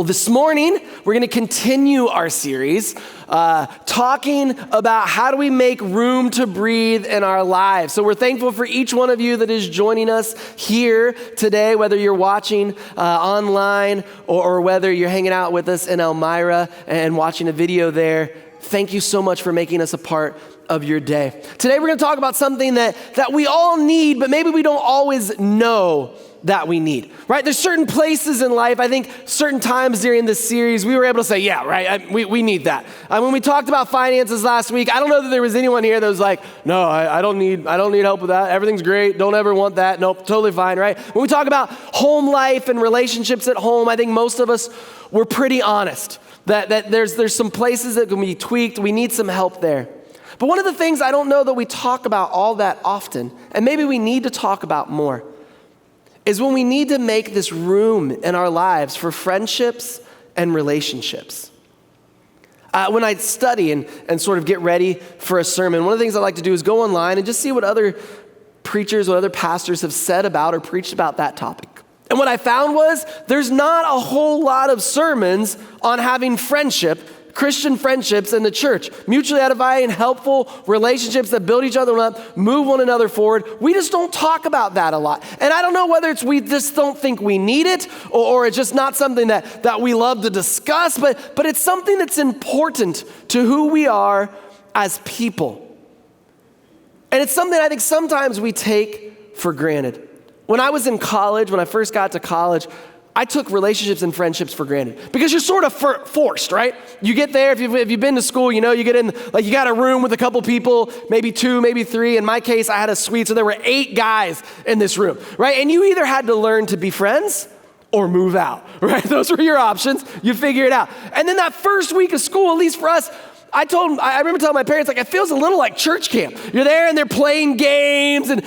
Well, this morning, we're going to continue our series talking about how do we make room to breathe in our lives. So we're thankful for each one of you that is joining us here today, whether you're watching online or whether you're hanging out with us in Elmira and watching a video there. Thank you so much for making us a part of your day. Today, we're going to talk about something that we all need, but maybe we don't always know that we need, right? There's certain places in life, I think certain times during this series, we were able to say, yeah, right, we need that. When we talked about finances last week, I don't know that there was anyone here that was like, no, I don't need help with that. Everything's great. Don't ever want that. Nope, totally fine, right? When we talk about home life and relationships at home, I think most of us were pretty honest that there's some places that can be tweaked. We need some help there. But one of the things I don't know that we talk about all that often, and maybe we need to talk about more, is when we need to make this room in our lives for friendships and relationships. When I study and sort of get ready for a sermon, one of the things I like to do is go online and just see what other preachers, what other pastors have said about or preached about that topic. And what I found was there's not a whole lot of sermons on having Christian friendships in the church, mutually edifying, helpful relationships that build each other up, move one another forward. We just don't talk about that a lot. And I don't know whether it's we just don't think we need it or it's just not something that we love to discuss, but it's something that's important to who we are as people. And it's something I think sometimes we take for granted. When I was in college, when I first got to college, I took relationships and friendships for granted because you're sort of forced, right? You get there, if you've been to school, you get in, like you got a room with a couple people, maybe 2, maybe 3. In my case, I had a suite, so there were 8 guys in this room, right? And you either had to learn to be friends or move out, right? Those were your options. You figure it out. And then that first week of school, at least for us, I remember telling my parents, it feels a little like church camp. You're there and they're playing games and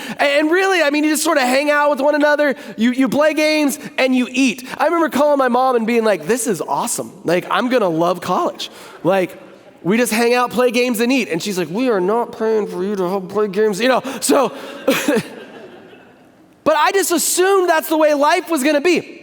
really, you just sort of hang out with one another. You play games and you eat. I remember calling my mom and being like, this is awesome. I'm going to love college. We just hang out, play games and eat. And she's like, we are not paying for you to help play games, so. But I just assumed that's the way life was going to be.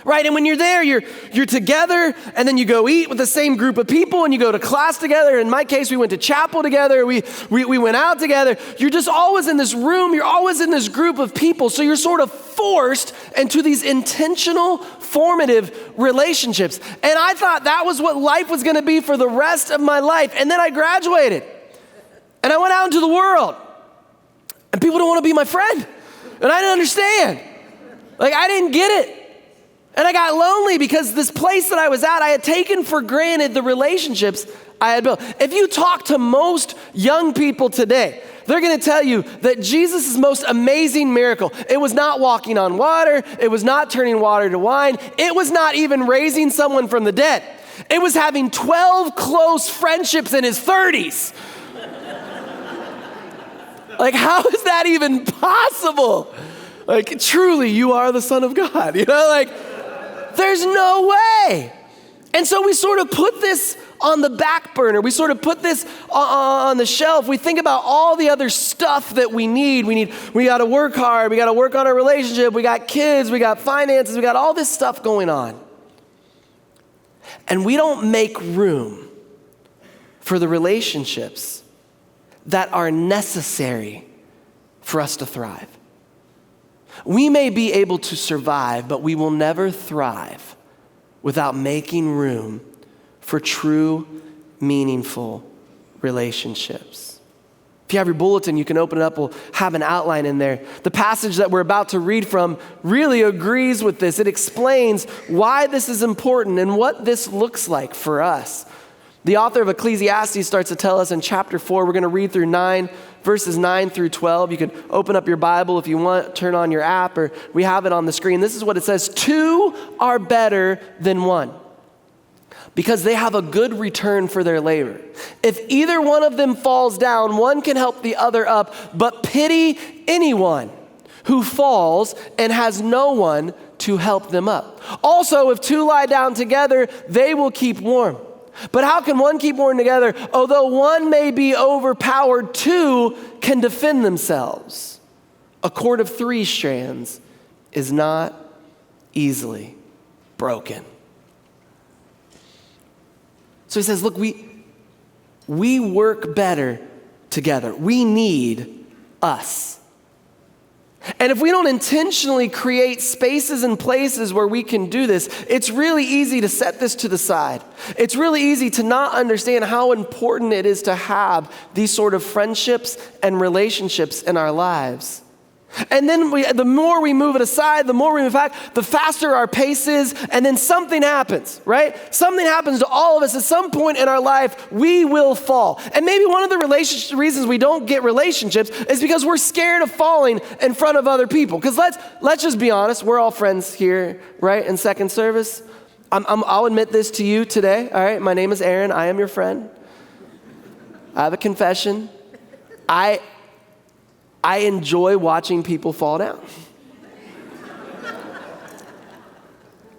Right, and when you're there, you're together, and then you go eat with the same group of people, and you go to class together. In my case, we went to chapel together. We went out together. You're just always in this room. You're always in this group of people. So you're sort of forced into these intentional, formative relationships. And I thought that was what life was going to be for the rest of my life. And then I graduated, and I went out into the world, and people don't want to be my friend, and I didn't understand. I didn't get it. And I got lonely because this place that I was at, I had taken for granted the relationships I had built. If you talk to most young people today, they're going to tell you that Jesus' most amazing miracle, it was not walking on water, it was not turning water to wine, it was not even raising someone from the dead. It was having 12 close friendships in his 30s. How is that even possible? Truly, you are the Son of God, There's no way. And so we sort of put this on the back burner. We sort of put this on the shelf. We think about all the other stuff that we need. We got to work hard. We got to work on our relationship. We got kids. We got finances. We got all this stuff going on. And we don't make room for the relationships that are necessary for us to thrive. We may be able to survive, but we will never thrive without making room for true, meaningful relationships. If you have your bulletin, you can open it up. We'll have an outline in there. The passage that we're about to read from really agrees with this. It explains why this is important and what this looks like for us. The author of Ecclesiastes starts to tell us in chapter 4, we're going to read through verses 9 through 12. You can open up your Bible if you want, turn on your app, or we have it on the screen. This is what it says: 2 are better than 1, because they have a good return for their labor. If either one of them falls down, one can help the other up, but pity anyone who falls and has no one to help them up. Also, if 2 lie down together, they will keep warm. But how can one keep warm together? Although one may be overpowered, 2 can defend themselves. A cord of 3 strands is not easily broken. So he says, look, we work better together. We need us. And if we don't intentionally create spaces and places where we can do this, it's really easy to set this to the side. It's really easy to not understand how important it is to have these sort of friendships and relationships in our lives. And then the more we move it aside, the more we move back, the faster our pace is, and then something happens, right? Something happens to all of us. At some point in our life, we will fall. And maybe one of the reasons we don't get relationships is because we're scared of falling in front of other people. Because let's just be honest, we're all friends here, right, in second service. I'll admit this to you today, all right? My name is Aaron. I am your friend. I have a confession. I enjoy watching people fall down.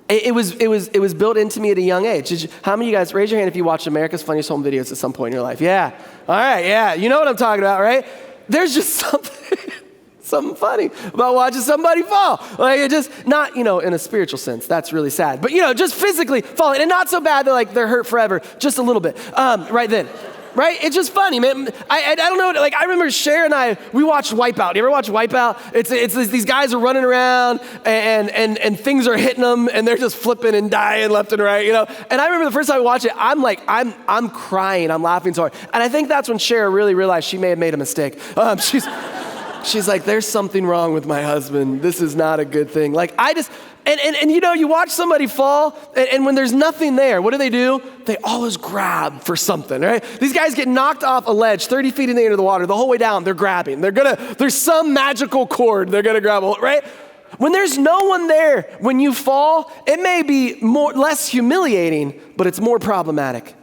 It was built into me at a young age. How many of you guys, raise your hand if you watched America's Funniest Home Videos at some point in your life? Yeah. All right, yeah. You know what I'm talking about, right? There's just something funny about watching somebody fall. Like, it just, not, in a spiritual sense. That's really sad. But, just physically falling. And not so bad that, they're hurt forever. Just a little bit. Right then. Right? It's just funny, man. I don't know. I remember Cher and I, we watched Wipeout. You ever watch Wipeout? It's these guys are running around and things are hitting them and they're just flipping and dying left and right, And I remember the first time I watched it, I'm crying. I'm laughing so hard. And I think that's when Cher really realized she may have made a mistake. She's like, there's something wrong with my husband. This is not a good thing. And you watch somebody fall, and when there's nothing there, what do? They always grab for something, right? These guys get knocked off a ledge 30 feet in the air of the water. The whole way down, they're grabbing. There's some magical cord they're gonna grab, right? When there's no one there, when you fall, it may be less humiliating, but it's more problematic.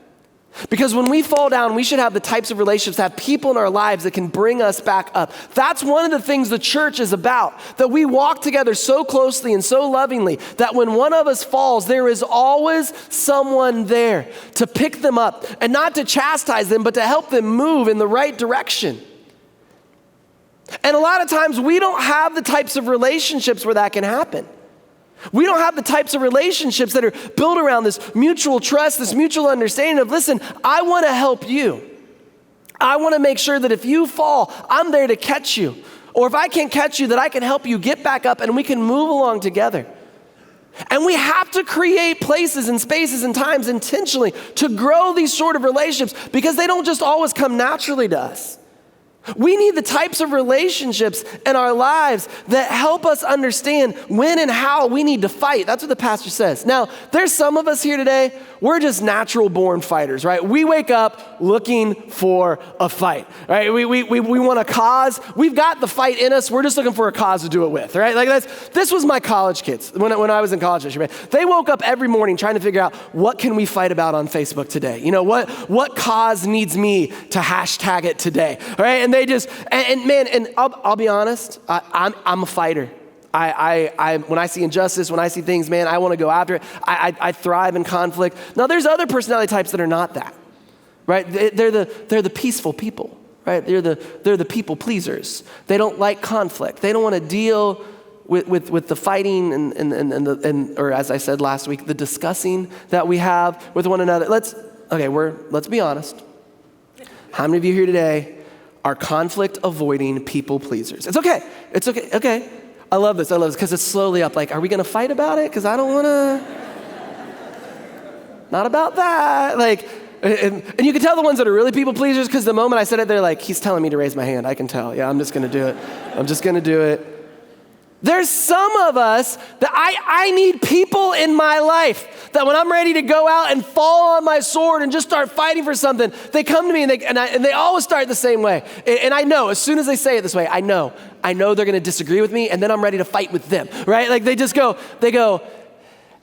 Because when we fall down, we should have the types of relationships, have people in our lives that can bring us back up. That's one of the things the church is about, that we walk together so closely and so lovingly that when one of us falls, there is always someone there to pick them up and not to chastise them, but to help them move in the right direction. And a lot of times we don't have the types of relationships where that can happen. We don't have the types of relationships that are built around this mutual trust, this mutual understanding of, listen, I want to help you. I want to make sure that if you fall, I'm there to catch you. Or if I can't catch you, that I can help you get back up and we can move along together. And we have to create places and spaces and times intentionally to grow these sort of relationships because they don't just always come naturally to us. We need the types of relationships in our lives that help us understand when and how we need to fight. That's what the pastor says. Now, there's some of us here today, we're just natural born fighters, right? We wake up looking for a fight, right? We want a cause. We've got the fight in us. We're just looking for a cause to do it with, right? This was my college kids when I was in college. They woke up every morning trying to figure out, what can we fight about on Facebook today? What cause needs me to hashtag it today, right? And they just, and I'll be honest, I'm a fighter. When I see injustice, when I see things, man, I want to go after it. I thrive in conflict. Now, there's other personality types that are not that, right? They're the peaceful people, right? They're the people pleasers. They don't like conflict. They don't want to deal with the fighting or as I said last week, the discussing that we have with one another. Let's be honest. How many of you here today are conflict avoiding people pleasers? It's okay. Okay. I love this because it's slowly up. Are we going to fight about it? Because I don't want to. Not about that. And you can tell the ones that are really people pleasers because the moment I said it, they're like, he's telling me to raise my hand. I can tell. Yeah, I'm just going to do it. I'm just going to do it. There's some of us that I need people in my life that when I'm ready to go out and fall on my sword and just start fighting for something, they come to me and they always start the same way. And I know, as soon as they say it this way, I know they're going to disagree with me and then I'm ready to fight with them, right? They go,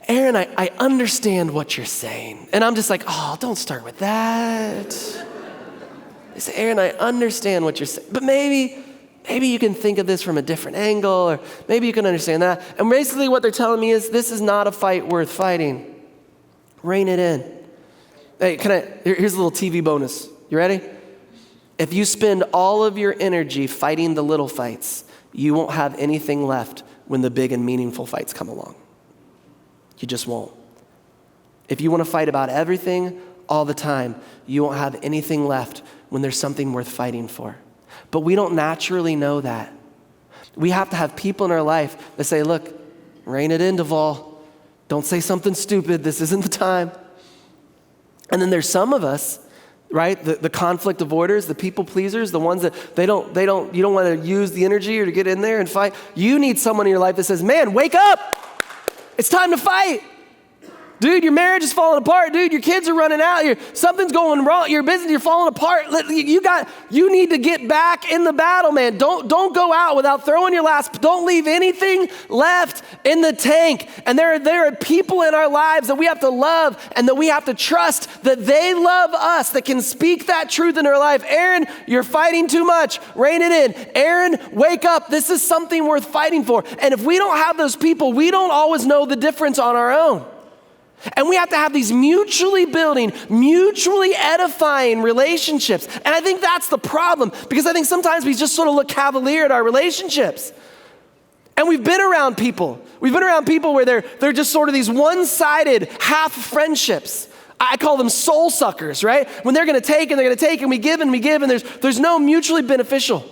Aaron, I understand what you're saying. And I'm just like, oh, don't start with that. They say, Aaron, I understand what you're saying, but maybe you can think of this from a different angle, or maybe you can understand that. And basically what they're telling me is this is not a fight worth fighting. Rein it in. Hey, here's a little TV bonus. You ready? If you spend all of your energy fighting the little fights, you won't have anything left when the big and meaningful fights come along. You just won't. If you want to fight about everything all the time, you won't have anything left when there's something worth fighting for. But we don't naturally know that. We have to have people in our life that say, look, rein it in, Duvall. Don't say something stupid. This isn't the time. And then there's some of us, right? The conflict avoiders, the people pleasers, the ones that you don't want to use the energy or to get in there and fight. You need someone in your life that says, man, wake up. It's time to fight. Dude, your marriage is falling apart. Dude, your kids are running out. Something's going wrong. Your business, you're falling apart. You need to get back in the battle, man. Don't go out without throwing your last. Don't leave anything left in the tank. And there are people in our lives that we have to love and that we have to trust that they love us, that can speak that truth in our life. Aaron, you're fighting too much. Rein it in. Aaron, wake up. This is something worth fighting for. And if we don't have those people, we don't always know the difference on our own. And we have to have these mutually building, mutually edifying relationships. And I think that's the problem, because I think sometimes we just sort of look cavalier at our relationships. And we've been around people. We've been around people where they're just sort of these one-sided half friendships. I call them soul suckers, right? When they're gonna take and they're gonna take and we give, and there's no mutually beneficial.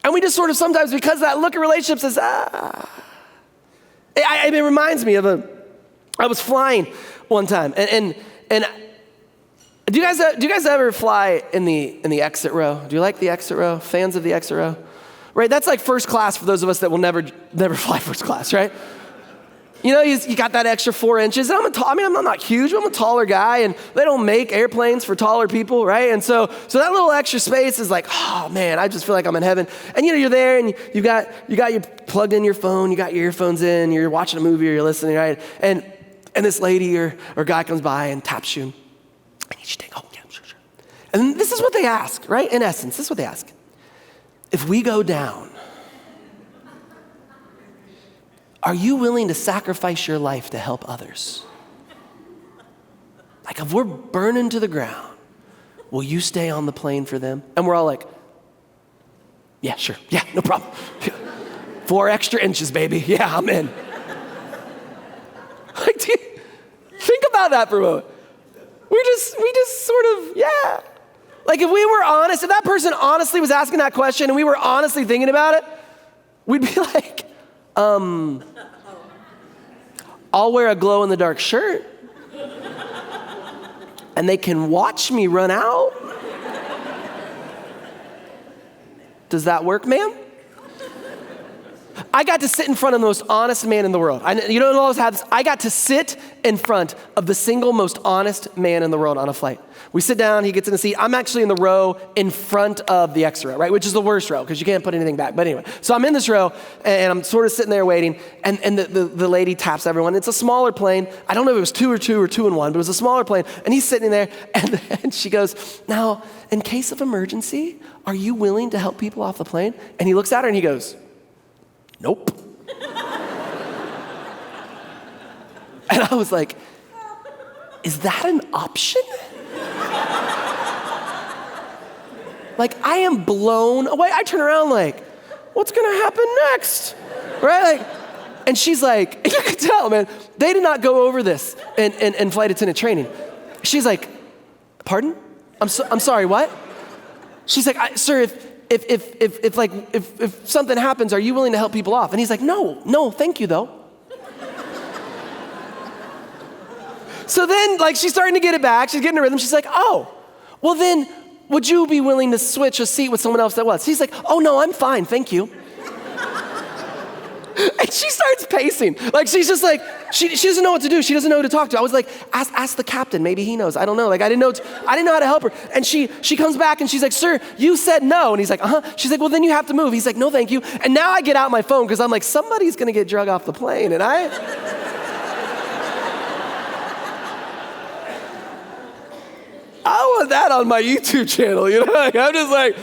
And we just sort of sometimes, because of that look at relationships as, it reminds me of I was flying one time, and do you guys ever fly in the exit row? Do you like the exit row? Fans of the exit row? Right, that's like first class for those of us that will never fly first class, right? You know, you got that extra 4 inches. And I'm not huge, but I'm a taller guy, and they don't make airplanes for taller people, right? And so that little extra space is like, oh man, I just feel like I'm in heaven. And you're there, and you got your plugged in your phone, you got your earphones in, you're watching a movie or you're listening, right? And this lady or guy comes by and taps you. And you just think, oh yeah, sure. And this is what they ask, right? In essence, this is what they ask. If we go down, are you willing to sacrifice your life to help others? Like if we're burning to the ground, will you stay on the plane for them? And we're all like, yeah, sure. Yeah, no problem. 4 extra inches, baby. Yeah, I'm in. Like, think about that for a moment. We just sort of, yeah. Like if we were honest, if that person honestly was asking that question and we were honestly thinking about it, we'd be like, I'll wear a glow-in-the-dark shirt and they can watch me run out. Does that work, ma'am? I got to sit in front of the most honest man in the world. You don't always have this. I got to sit in front of the single most honest man in the world on a flight. We sit down, he gets in the seat. I'm actually in the row in front of the extra row, right? Which is the worst row because you can't put anything back. But anyway, so I'm in this row and I'm sort of sitting there waiting, and the lady taps everyone. It's a smaller plane. I don't know if it was 2 or 2 or 2 and 1, but it was a smaller plane. And he's sitting there and she goes, now, in case of emergency, are you willing to help people off the plane? And he looks at her and he goes, nope. And I was like, is that an option? Like, I am blown away. I turn around like, what's gonna happen next? Right? Like, and she's like, you can tell, man, they did not go over this in flight attendant training. She's like, pardon? I'm sorry, what? She's like, sir, if something happens, are you willing to help people off? And he's like, no, thank you though. So then, like, she's starting to get it back. She's getting a rhythm. She's like, oh, well then, would you be willing to switch a seat with someone else that was? He's like, oh no, I'm fine, thank you. And she starts pacing. Like, she's just like, she doesn't know what to do. She doesn't know who to talk to. I was like, ask the captain. Maybe he knows. I don't know. Like, I didn't know how to help her. And she comes back and she's like, sir, you said no. And he's like, uh-huh. She's like, well, then you have to move. He's like, no, thank you. And now I get out my phone because I'm like, somebody's going to get drug off the plane. And I want that on my YouTube channel, you know? Like, I'm just like,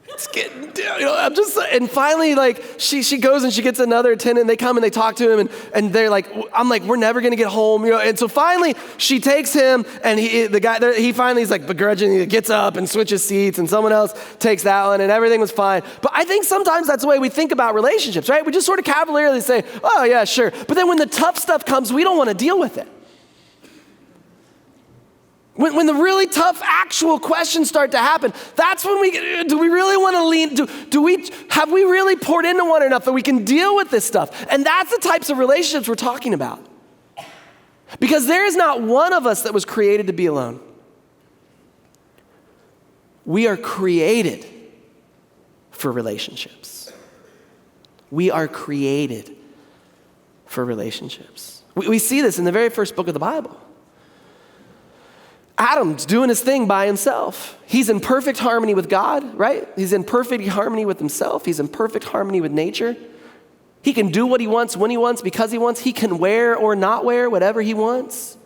it's getting down, you know? I'm just, and finally, like, she goes and she gets another attendant, and they come and they talk to him, and they're like, I'm like, we're never gonna get home, you know? And so finally, she takes him, and he finally is like begrudgingly gets up and switches seats, and someone else takes that one, and everything was fine. But I think sometimes that's the way we think about relationships, right? We just sort of cavalierly say, oh yeah, sure. But then when the tough stuff comes, we don't wanna deal with it. When the really tough actual questions start to happen, that's when do we really want to lean, have we really poured into one enough that we can deal with this stuff? And that's the types of relationships we're talking about. Because there is not one of us that was created to be alone. We are created for relationships. We are created for relationships. We see this in the very first book of the Bible. Adam's doing his thing by himself. He's in perfect harmony with God, right? He's in perfect harmony with himself. He's in perfect harmony with nature. He can do what he wants, when he wants, because he wants. He can wear or not wear whatever he wants.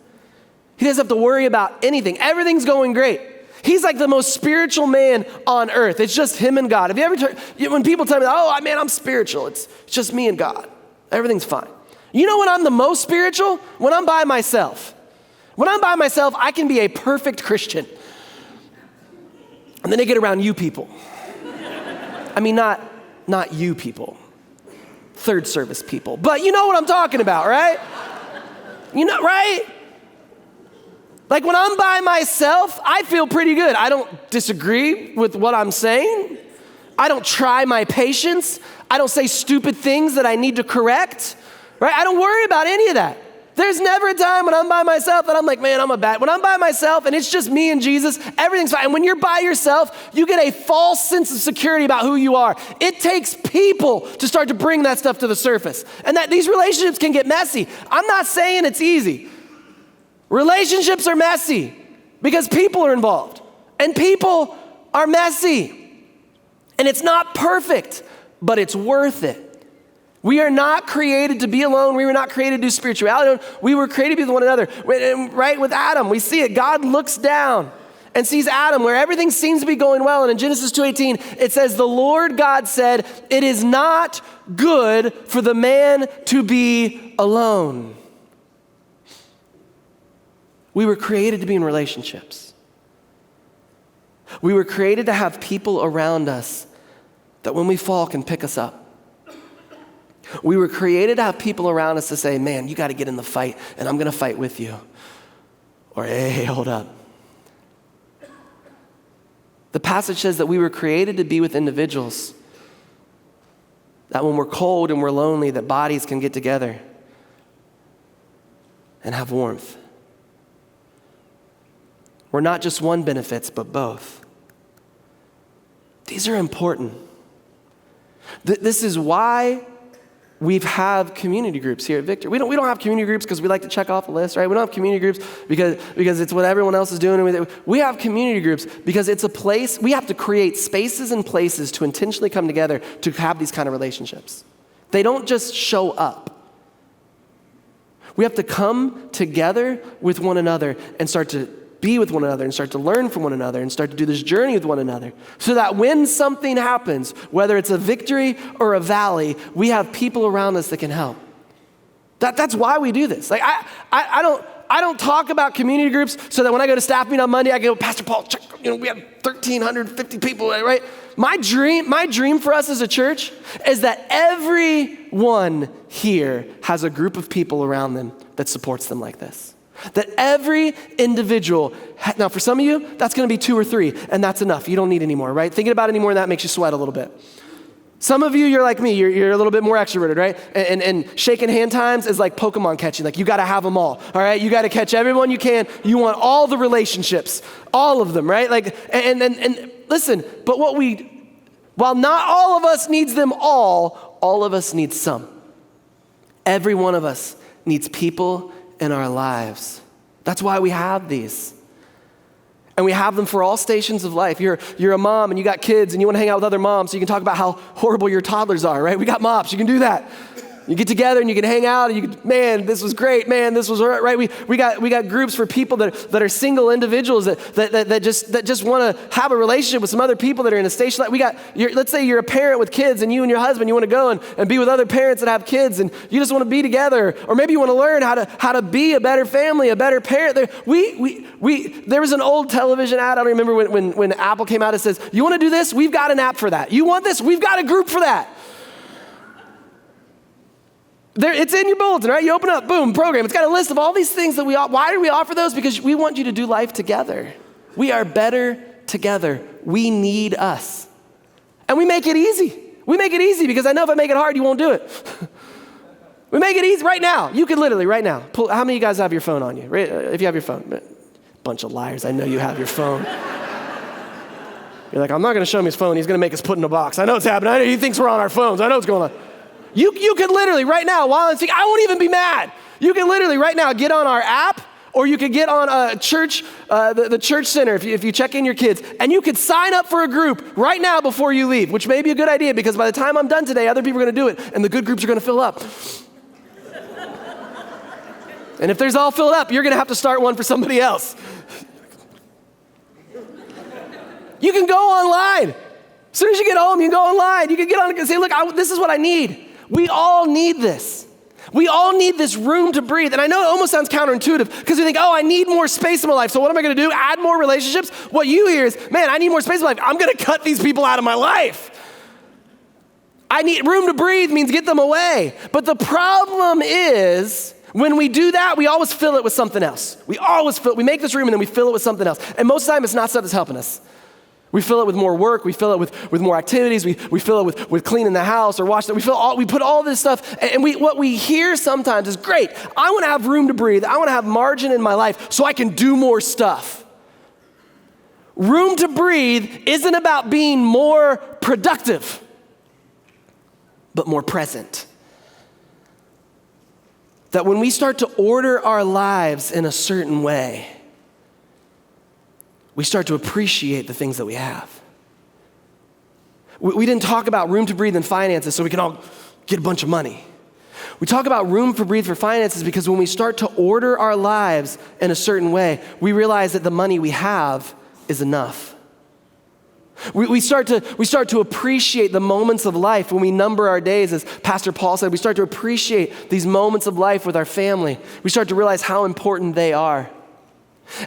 He doesn't have to worry about anything. Everything's going great. He's like the most spiritual man on earth. It's just him and God. Have you ever, when people tell me, oh man, I'm spiritual, it's just me and God. Everything's fine. You know when I'm the most spiritual? When I'm by myself. When I'm by myself, I can be a perfect Christian. And then I get around you people. I mean, not you people. Third service people. But you know what I'm talking about, right? You know, right? Like when I'm by myself, I feel pretty good. I don't disagree with what I'm saying. I don't try my patience. I don't say stupid things that I need to correct, right? I don't worry about any of that. There's never a time when I'm by myself that I'm like, man, when I'm by myself and it's just me and Jesus, everything's fine. And when you're by yourself, you get a false sense of security about who you are. It takes people to start to bring that stuff to the surface. And that these relationships can get messy. I'm not saying it's easy. Relationships are messy because people are involved. And people are messy. And it's not perfect, but it's worth it. We are not created to be alone. We were not created to do spirituality alone. We were created to be with one another. Right with Adam, we see it. God looks down and sees Adam where everything seems to be going well. And in Genesis 2:18, it says, the Lord God said, it is not good for the man to be alone. We were created to be in relationships. We were created to have people around us that when we fall can pick us up. We were created to have people around us to say, man, you got to get in the fight, and I'm going to fight with you. Or, hey, hold up. The passage says that we were created to be with individuals, that when we're cold and we're lonely, that bodies can get together and have warmth. Where not just one benefits, but both. These are important. This is why we have community groups here at Victor. We don't have community groups because we like to check off a list, right? We don't have community groups because it's what everyone else is doing. We have community groups because it's a place, we have to create spaces and places to intentionally come together to have these kind of relationships. They don't just show up. We have to come together with one another and start to be with one another and start to learn from one another and start to do this journey with one another so that when something happens, whether it's a victory or a valley, we have people around us that can help. That's why we do this. Like I don't talk about community groups so that when I go to staff meeting on Monday, I go, Pastor Paul, check, we have 1,350 people, right? My dream for us as a church is that everyone here has a group of people around them that supports them like this. That every individual, now for some of you, that's going to be 2 or 3, and that's enough. You don't need any more, right? Thinking about any more than that makes you sweat a little bit. Some of you, you're like me, you're a little bit more extroverted, right? And shaking hand times is like Pokemon catching. Like you got to have them all right? You got to catch everyone you can. You want all the relationships, all of them, right? Like, and listen, but while not all of us needs them all of us need some. Every one of us needs people in our lives. That's why we have these. And we have them for all stations of life. You're a mom and you got kids and you want to hang out with other moms so you can talk about how horrible your toddlers are, right? We got mops, you can do that. You get together and you can hang out and you can, man, this was great, man, this was right. We got groups for people that are single individuals that just want to have a relationship with some other people that are in a station. Let's say you're a parent with kids and you and your husband, you want to go and be with other parents that have kids and you just want to be together, or maybe you want to learn how to be a better family, a better parent. There was an old television ad, I don't remember when Apple came out, it says, you want to do this? We've got an app for that. You want this? We've got a group for that. It's in your bulletin, right? You open up, boom, program. It's got a list of all these things that why do we offer those? Because we want you to do life together. We are better together. We need us. And we make it easy. We make it easy because I know if I make it hard, you won't do it. We make it easy right now. You can literally, right now, how many of you guys have your phone on you? If you have your phone. Bunch of liars. I know you have your phone. You're like, I'm not going to show him his phone. He's going to make us put in a box. I know it's happening. I know he thinks we're on our phones. I know what's going on. You can literally right now, while I'm speaking, I won't even be mad. You can literally right now get on our app, or you could get on a church, the church center, if you check in your kids, and you could sign up for a group right now before you leave, which may be a good idea because by the time I'm done today, other people are going to do it, and the good groups are going to fill up. And if there's all filled up, you're going to have to start one for somebody else. You can go online. As soon as you get home, you can go online. You can get on and say, look, this is what I need. We all need this. We all need this room to breathe. And I know it almost sounds counterintuitive because you think, I need more space in my life. So what am I going to do? Add more relationships? What you hear is, man, I need more space in my life. I'm going to cut these people out of my life. I need room to breathe means get them away. But the problem is when we do that, we always fill it with something else. We make this room and then we fill it with something else. And most of the time it's not stuff that's helping us. We fill it with more work. We fill it with more activities. We fill it with cleaning the house or washing. We put all this stuff. And what we hear sometimes is, great, I want to have room to breathe. I want to have margin in my life so I can do more stuff. Room to breathe isn't about being more productive, but more present. That when we start to order our lives in a certain way, we start to appreciate the things that we have. We didn't talk about room to breathe in finances so we can all get a bunch of money. We talk about room to breathe for finances because when we start to order our lives in a certain way, we realize that the money we have is enough. We start to appreciate the moments of life when we number our days, as Pastor Paul said. We start to appreciate these moments of life with our family. We start to realize how important they are.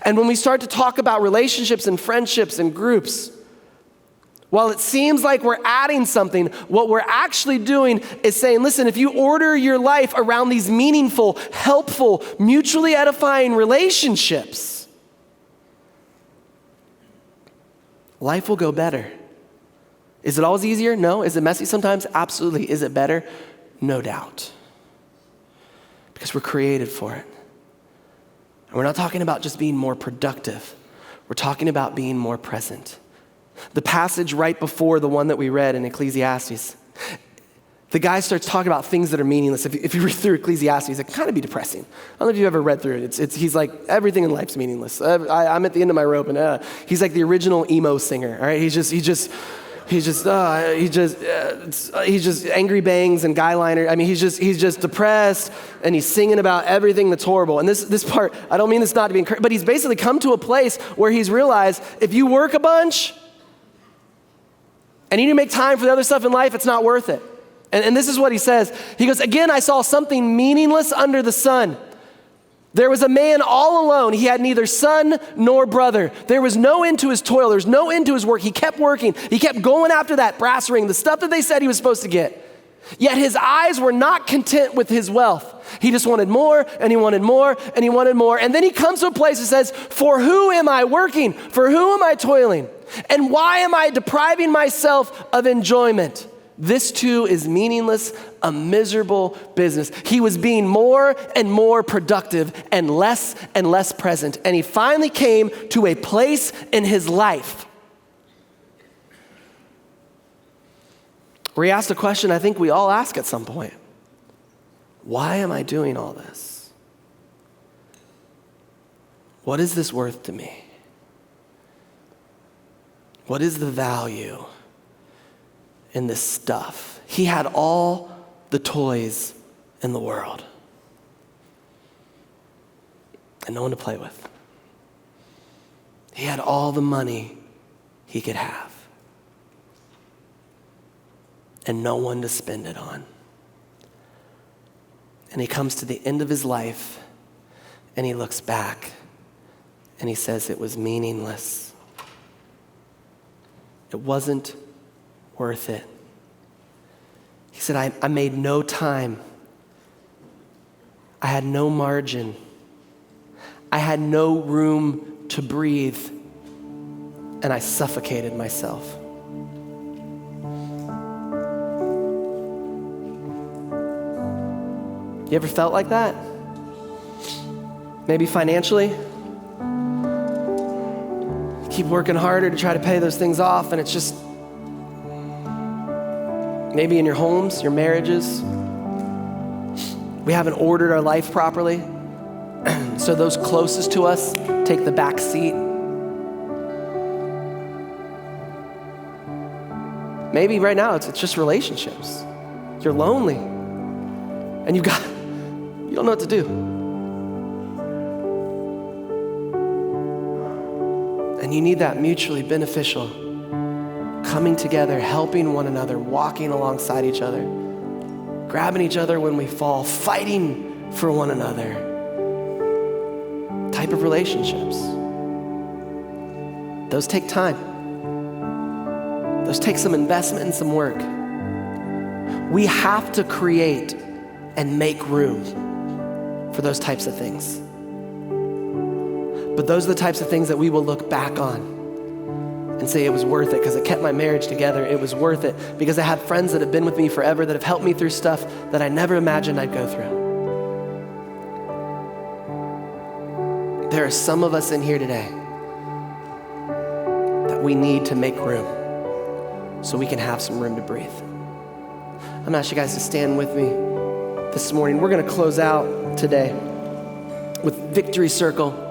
And when we start to talk about relationships and friendships and groups, while it seems like we're adding something, what we're actually doing is saying, listen, if you order your life around these meaningful, helpful, mutually edifying relationships, life will go better. Is it always easier? No. Is it messy sometimes? Absolutely. Is it better? No doubt. Because we're created for it. And we're not talking about just being more productive. We're talking about being more present. The passage right before the one that we read in Ecclesiastes, the guy starts talking about things that are meaningless. If you read through Ecclesiastes, it can kind of be depressing. I don't know if you've ever read through it. He's like, everything in life's meaningless. I'm at the end of my rope, and he's like the original emo singer. All right, he's just angry bangs and guy liner. I mean, he's just depressed, and he's singing about everything that's horrible. And this part, I don't mean this not to be encouraged, but he's basically come to a place where he's realized if you work a bunch and you need to make time for the other stuff in life, it's not worth it. And this is what he says. He goes, again, I saw something meaningless under the sun. There was a man all alone. He had neither son nor brother. There was no end to his toil. There was no end to his work. He kept working. He kept going after that brass ring, the stuff that they said he was supposed to get. Yet his eyes were not content with his wealth. He just wanted more, and he wanted more, and he wanted more. And then he comes to a place that says, for who am I working? For who am I toiling? And why am I depriving myself of enjoyment? This too is meaningless, a miserable business. He was being more and more productive and less present. And he finally came to a place in his life where he asked a question I think we all ask at some point. Why am I doing all this? What is this worth to me? What is the value in this stuff? He had all the toys in the world and no one to play with. He had all the money he could have and no one to spend it on. And he comes to the end of his life and he looks back and he says it was meaningless. It wasn't worth it. He said, I made no time I had no margin. I had no room to breathe, and I suffocated myself. You ever felt like that? Maybe financially? You keep working harder to try to pay those things off, and it's just, maybe in your homes, your marriages, we haven't ordered our life properly, so those closest to us take the back seat. Maybe right now it's just relationships. You're lonely, and you don't know what to do. And you need that mutually beneficial coming together, helping one another, walking alongside each other, grabbing each other when we fall, fighting for one another type of relationships. Those take time. Those take some investment and some work. We have to create and make room for those types of things. But those are the types of things that we will look back on and say it was worth it because it kept my marriage together. It was worth it because I had friends that have been with me forever that have helped me through stuff that I never imagined I'd go through. There are some of us in here today that we need to make room so we can have some room to breathe. I'm gonna ask you guys to stand with me this morning. We're gonna close out today with Victory Circle,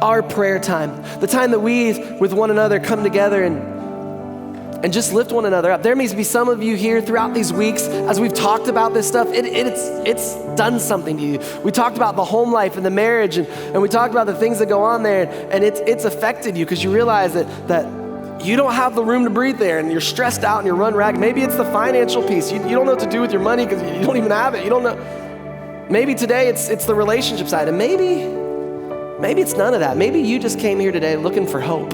our prayer time, the time that we with one another come together and just lift one another up. There may be some of you here throughout these weeks as we've talked about this stuff, it's done something to you. We talked about the home life and the marriage and we talked about the things that go on there and it's affected you because you realize that you don't have the room to breathe there and you're stressed out and you're run ragged. Maybe it's the financial piece. You don't know what to do with your money because you don't even have it. You don't know. Maybe today it's the relationship side, and maybe it's none of that. Maybe you just came here today looking for hope,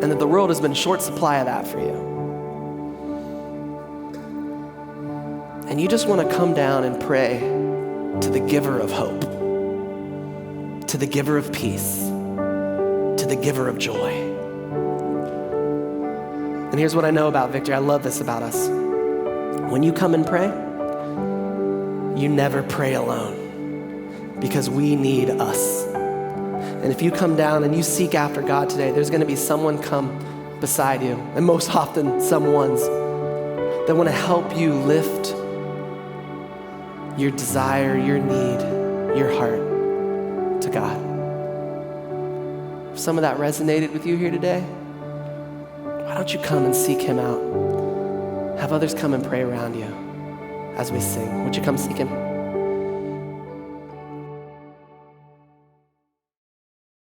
and that the world has been short supply of that for you. And you just want to come down and pray to the giver of hope, to the giver of peace, to the giver of joy. And here's what I know about Victory. I love this about us. When you come and pray, you never pray alone because we need us. And if you come down and you seek after God today, there's gonna be someone come beside you, and most often someone's that wanna help you lift your desire, your need, your heart to God. If some of that resonated with you here today, why don't you come and seek him out? Have others come and pray around you as we sing. Would you come seek him?